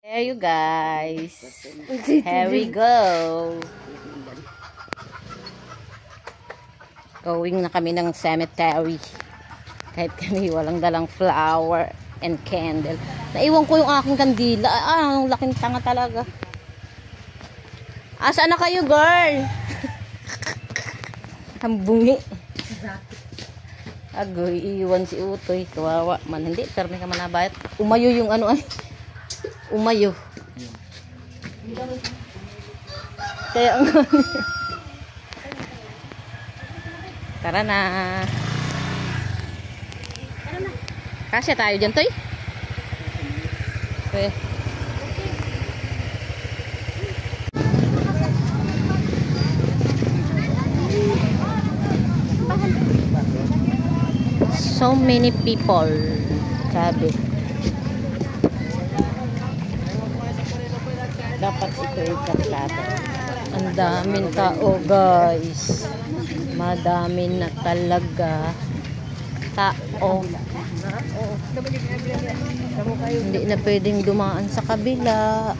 There you guys. Here we go. Going na kami ng cemetery. Kahit kami walang dalang flower and candle. Naiwan ko yung aking kandila. Ang laking tanga talaga. Asa na kayo, girl? Ang bungi. Agoy, iwan si Utoy. Kawawa man. Hindi, pero may kamanabayat. Umayo yung ano ay. Umayo. Kaya ang tara na. Kasya tayo dyan, Toy. Okay. So many people. Sabi. Dapat ito ikatlata. Ang daming tao, guys. Madami na talaga tao. Hindi na pwedeng dumaan sa kabila.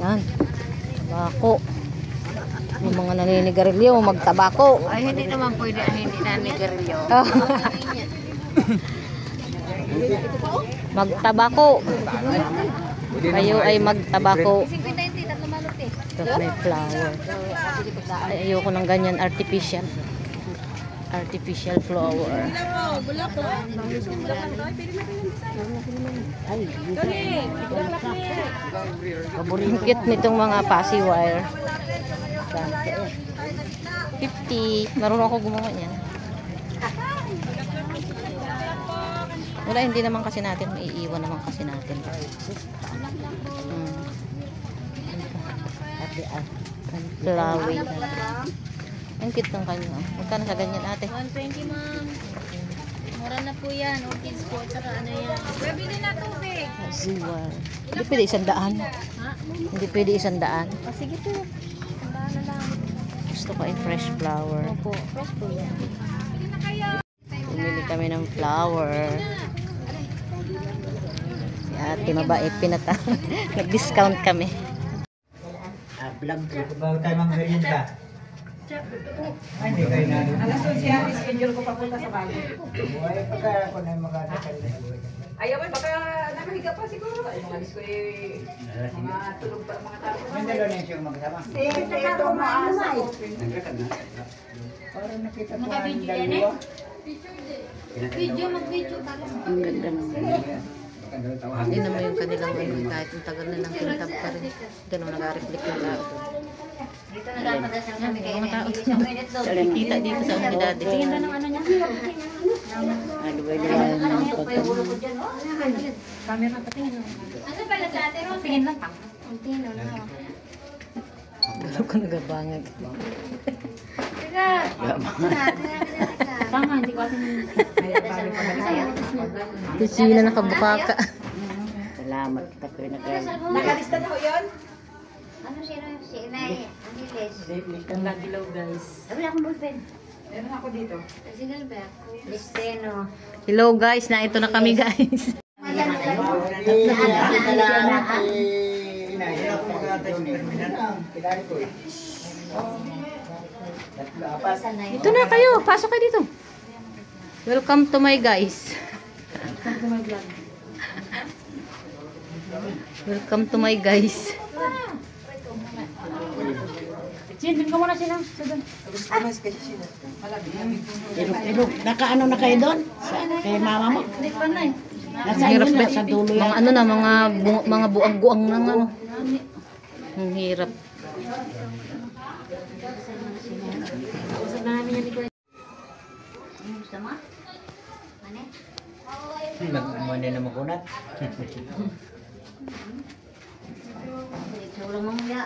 Yan. Tabako. Yung mga naninigarilyo, magtabako. Ay, hindi naman pwede ang hindi naninigarilyo. Magtabako. Kayo ay magtabako. Tapos may flower. Ay, ayoko ng ganyan artificial. Artificial flower. Ang cute nitong mga passy wire. 50. Marunong ako gumawa niyan. Wala, hindi naman kasi natin maiiwan naman kasi natin. Flower. Ang cute ng kanya. Magkano sa ganyan, ate? 120, ma'am. Mura na po yan. Orchids po. Tsaka ano yan. Bili na tubig. Ziwar. Hindi pwede 100. Ha? Hindi pwede 100. Sige po. 100 na lang. Gusto ko ay fresh flower. Opo. Fresh po yan. Bili na kayo. Pumili kami ng flower. Si ate mabait pinata. Nag-discount kami. Vlog ko ba tayo mga merienda? Ay, hindi kayo na. Alas 11 yan, schedule ko papunta sa bago. Buhay pa kaya ako na yung magkakasal na buhay. Ayaw mo, baka nakahiga pa siguro. Ay, mga disko mga tulog pa mga tao. Yung dalawa na yung magkasama. Ito, maasa ko. Parang nakita ko ang dalawa. Video, mag-video. Ang ganda naman. Hindi naman yung kanilang ano, kahit yung tagal na lang kintab pa rin. Ganun nag-reflect yung tao. Dito na lang padasal kami kayo. Mga tao. Kita dito sa unidad. Tingin na ng ano niya. Camera pa tingin. Ano pala sa ate, Rose? Tingin lang. Tingin lang. Alam ko nagabangag. Teka. Tama, hindi ko atin. Kusina nakabukaka. Salamat kita kayo na kayo. Nakalista na ko yun? Ano si Inay? Aniles. Ang lagilaw, guys. Sabi akong ballpen. Meron ako dito. Si Gilbert. Listeno. Hello guys, na ito na kami guys. Ito na kayo, pasok kayo dito. Welcome to my guys. Welcome to my guys. Sindin ka muna sila. Ilog, nakaano na kayo doon? Kay mama mo? Hindi pa na eh. Nasa hirap na sa dulo yan. Mga ano na, mga buang-buang ng ano. Ang hirap. Usap na namin yan ni Kuya. Gusto mo? Mane? Nagmane na makunat. Ito lang mga ya.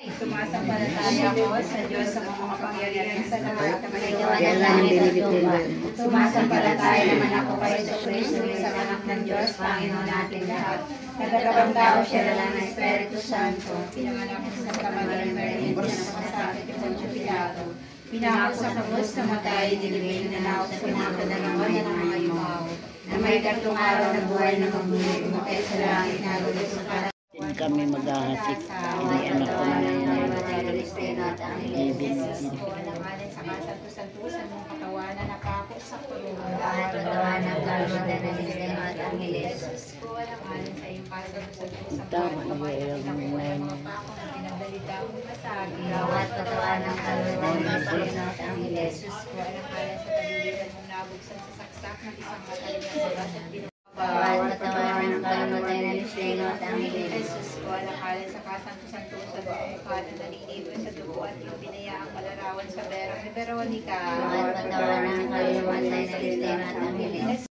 Sumasampalataya ko sa Diyos sa mga makapangyarihan sa lahat na Yan lang yung binibit nila. Sumasampalataya naman ako kay Jesucristo sa anak ng Diyos, Panginoon natin lahat. Nagkakabangtao siya lang ng Espiritu Santo, pinanganak sa Kamalang Maria, pinakamasakit ni Poncio Pilato, pinako sa krus na matay, dinibig na naot sa pinakadalaman ng mga yumaw, na may tatlong araw na buhay na magbuli umakay sa langit na lulus sa para. Hindi kami maghahasik. Hindi anak ko na Ang yun. Jesus ko, alang-alang sa kasanto-santusan mong katawanan na kako sa kulungan. Ang katawanan ng kalmatan ng Kristino at Angeles. Jesus ko, alang-alang sa iyong kasanto-santusan Tama, mga yung mga pako na pinagdalita mong masagi. Bawat katawanan ng kalmatan ng Kristino at Angeles. Jesus ko, alang-alang sa tagiliran mong nabuksan sa saksak ng isang matalim na sabat at Bawat katawanan ng kalmatan ng Kristino at Angeles. Jesus ko, alang-alang sa kasanto-santusan mong mukha na nanilibre sa dugo at iyong binayaang malarawan sa berang ni Veronica. Bawat katawanan ng kalmatan ng Kristino at Angeles.